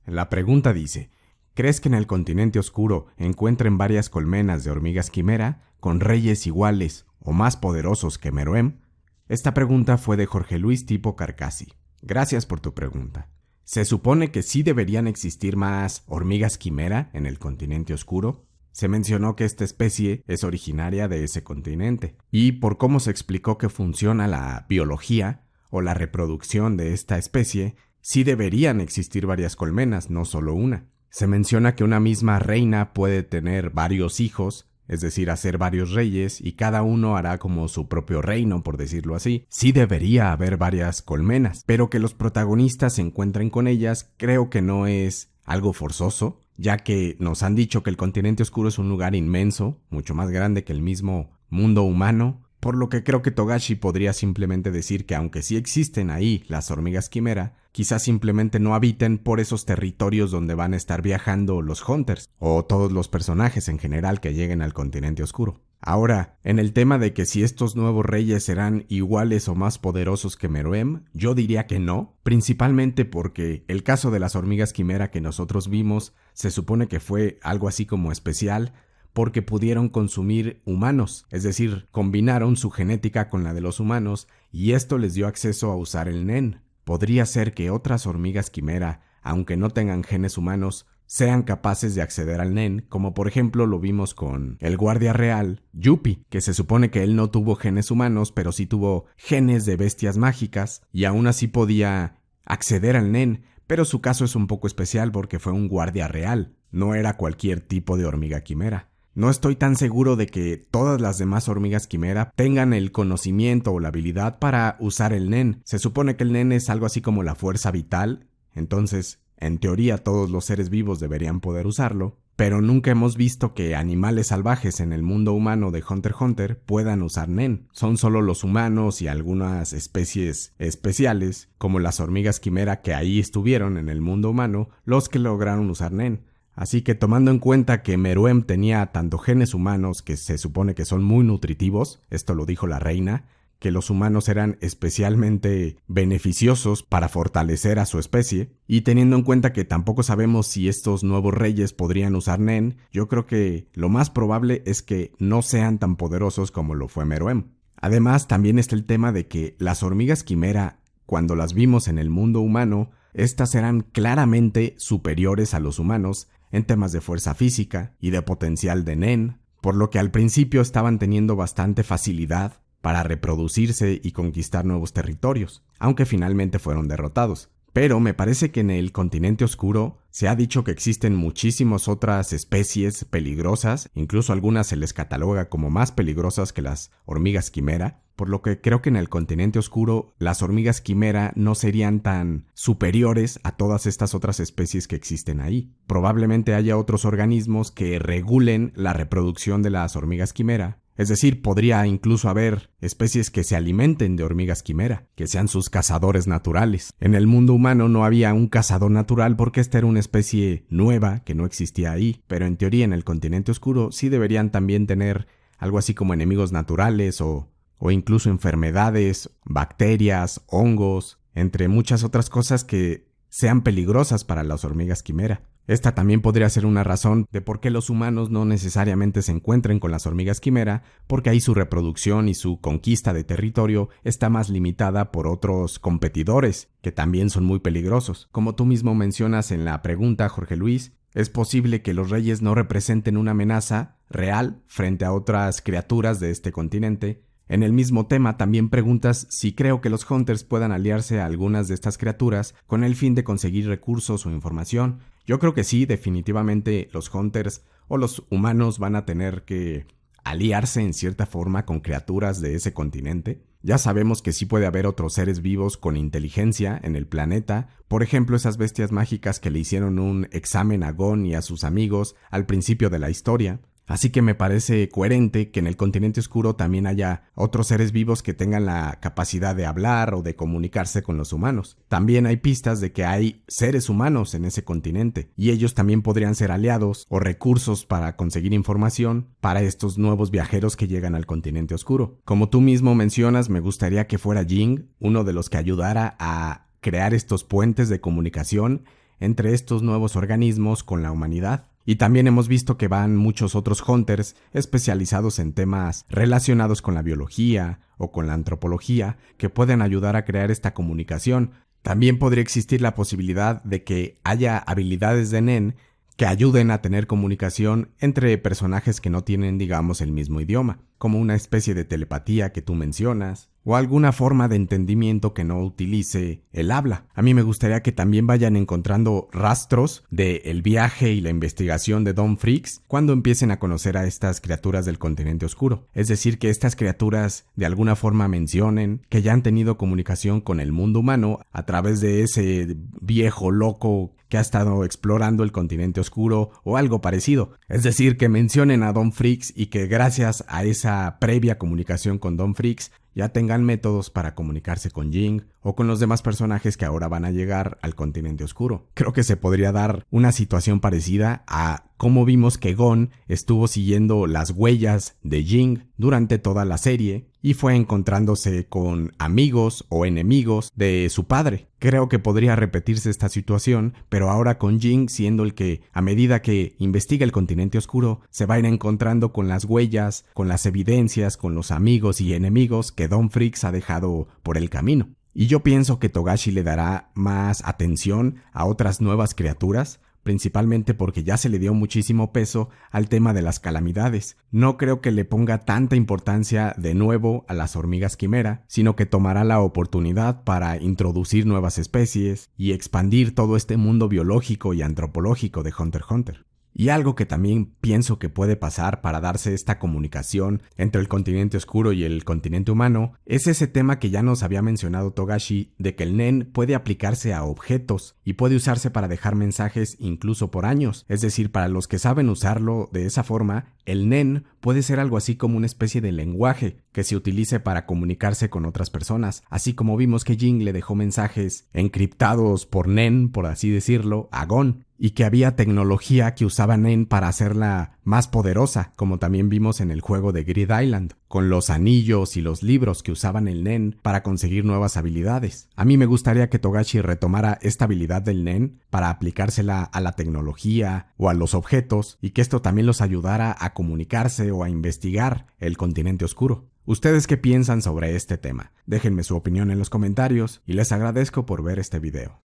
La pregunta dice: ¿crees que en el continente oscuro encuentren varias colmenas de hormigas quimera con reyes iguales o más poderosos que Meruem? Esta pregunta fue de Jorge Luis Tipo Carcassi. Gracias por tu pregunta. ¿Se supone que sí deberían existir más hormigas quimera en el continente oscuro? Se mencionó que esta especie es originaria de ese continente, y por cómo se explicó que funciona la biología o la reproducción de esta especie, sí deberían existir varias colmenas, no solo una. Se menciona que una misma reina puede tener varios hijos, es decir, hacer varios reyes, y cada uno hará como su propio reino, por decirlo así. Sí debería haber varias colmenas, pero que los protagonistas se encuentren con ellas creo que no es algo forzoso, ya que nos han dicho que el continente oscuro es un lugar inmenso, mucho más grande que el mismo mundo humano, por lo que creo que Togashi podría simplemente decir que aunque sí existen ahí las hormigas quimera, quizás simplemente no habiten por esos territorios donde van a estar viajando los Hunters, o todos los personajes en general que lleguen al continente oscuro. Ahora, en el tema de que si estos nuevos reyes serán iguales o más poderosos que Meruem, yo diría que no, principalmente porque el caso de las hormigas quimera que nosotros vimos se supone que fue algo así como especial, porque pudieron consumir humanos, es decir, combinaron su genética con la de los humanos y esto les dio acceso a usar el NEN. Podría ser que otras hormigas quimera, aunque no tengan genes humanos, sean capaces de acceder al NEN, como por ejemplo lo vimos con el guardia real, Yuppie, que se supone que él no tuvo genes humanos, pero sí tuvo genes de bestias mágicas y aún así podía acceder al NEN, pero su caso es un poco especial porque fue un guardia real, no era cualquier tipo de hormiga quimera. No estoy tan seguro de que todas las demás hormigas quimera tengan el conocimiento o la habilidad para usar el NEN. Se supone que el NEN es algo así como la fuerza vital, entonces, en teoría todos los seres vivos deberían poder usarlo, pero nunca hemos visto que animales salvajes en el mundo humano de Hunter x Hunter puedan usar NEN. Son solo los humanos y algunas especies especiales, como las hormigas quimera que ahí estuvieron en el mundo humano, los que lograron usar NEN. Así que tomando en cuenta que Meruem tenía tanto genes humanos que se supone que son muy nutritivos, esto lo dijo la reina, que los humanos eran especialmente beneficiosos para fortalecer a su especie, y teniendo en cuenta que tampoco sabemos si estos nuevos reyes podrían usar NEN, yo creo que lo más probable es que no sean tan poderosos como lo fue Meruem. Además, también está el tema de que las hormigas quimera, cuando las vimos en el mundo humano, estas eran claramente superiores a los humanos en temas de fuerza física y de potencial de NEN, por lo que al principio estaban teniendo bastante facilidad para reproducirse y conquistar nuevos territorios, aunque finalmente fueron derrotados. Pero me parece que en el continente oscuro se ha dicho que existen muchísimas otras especies peligrosas, incluso algunas se les cataloga como más peligrosas que las hormigas quimera, por lo que creo que en el continente oscuro las hormigas quimera no serían tan superiores a todas estas otras especies que existen ahí. Probablemente haya otros organismos que regulen la reproducción de las hormigas quimera. Es decir, podría incluso haber especies que se alimenten de hormigas quimera, que sean sus cazadores naturales. En el mundo humano no había un cazador natural porque esta era una especie nueva que no existía ahí, pero en teoría en el continente oscuro sí deberían también tener algo así como enemigos naturales o incluso enfermedades, bacterias, hongos, entre muchas otras cosas que sean peligrosas para las hormigas quimera. Esta también podría ser una razón de por qué los humanos no necesariamente se encuentren con las hormigas quimera, porque ahí su reproducción y su conquista de territorio está más limitada por otros competidores, que también son muy peligrosos. Como tú mismo mencionas en la pregunta, Jorge Luis, es posible que los reyes no representen una amenaza real frente a otras criaturas de este continente. En el mismo tema también preguntas si creo que los Hunters puedan aliarse a algunas de estas criaturas con el fin de conseguir recursos o información. Yo creo que sí, definitivamente los Hunters o los humanos van a tener que aliarse en cierta forma con criaturas de ese continente. Ya sabemos que sí puede haber otros seres vivos con inteligencia en el planeta, por ejemplo esas bestias mágicas que le hicieron un examen a Gon y a sus amigos al principio de la historia. Así que me parece coherente que en el continente oscuro también haya otros seres vivos que tengan la capacidad de hablar o de comunicarse con los humanos. También hay pistas de que hay seres humanos en ese continente y ellos también podrían ser aliados o recursos para conseguir información para estos nuevos viajeros que llegan al continente oscuro. Como tú mismo mencionas, me gustaría que fuera Jing uno de los que ayudara a crear estos puentes de comunicación entre estos nuevos organismos con la humanidad. Y también hemos visto que van muchos otros hunters especializados en temas relacionados con la biología o con la antropología que pueden ayudar a crear esta comunicación. También podría existir la posibilidad de que haya habilidades de Nen que ayuden a tener comunicación entre personajes que no tienen, digamos, el mismo idioma, como una especie de telepatía que tú mencionas, o alguna forma de entendimiento que no utilice el habla. A mí me gustaría que también vayan encontrando rastros del viaje y la investigación de Don Freaks cuando empiecen a conocer a estas criaturas del continente oscuro. Es decir, que estas criaturas de alguna forma mencionen que ya han tenido comunicación con el mundo humano a través de ese viejo loco que ha estado explorando el continente oscuro o algo parecido. Es decir, que mencionen a Don Freaks y que gracias a esa previa comunicación con Don Freaks ya tengan métodos para comunicarse con Jing o con los demás personajes que ahora van a llegar al continente oscuro. Creo que se podría dar una situación parecida a cómo vimos que Gon estuvo siguiendo las huellas de Jing durante toda la serie y fue encontrándose con amigos o enemigos de su padre. Creo que podría repetirse esta situación, pero ahora con Jing siendo el que, a medida que investiga el continente oscuro, se va a ir encontrando con las huellas, con las evidencias, con los amigos y enemigos que Don Freaks ha dejado por el camino. Y yo pienso que Togashi le dará más atención a otras nuevas criaturas, principalmente porque ya se le dio muchísimo peso al tema de las calamidades. No creo que le ponga tanta importancia de nuevo a las hormigas quimera, sino que tomará la oportunidad para introducir nuevas especies y expandir todo este mundo biológico y antropológico de Hunter x Hunter. Y algo que también pienso que puede pasar para darse esta comunicación entre el continente oscuro y el continente humano es ese tema que ya nos había mencionado Togashi de que el Nen puede aplicarse a objetos y puede usarse para dejar mensajes incluso por años. Es decir, para los que saben usarlo de esa forma, el Nen puede ser algo así como una especie de lenguaje que se utilice para comunicarse con otras personas, así como vimos que Jing le dejó mensajes encriptados por Nen, por así decirlo, a Gon. Y que había tecnología que usaba Nen para hacerla más poderosa, como también vimos en el juego de Grid Island, con los anillos y los libros que usaban el Nen para conseguir nuevas habilidades. A mí me gustaría que Togashi retomara esta habilidad del Nen para aplicársela a la tecnología o a los objetos y que esto también los ayudara a comunicarse o a investigar el continente oscuro. ¿Ustedes qué piensan sobre este tema? Déjenme su opinión en los comentarios y les agradezco por ver este video.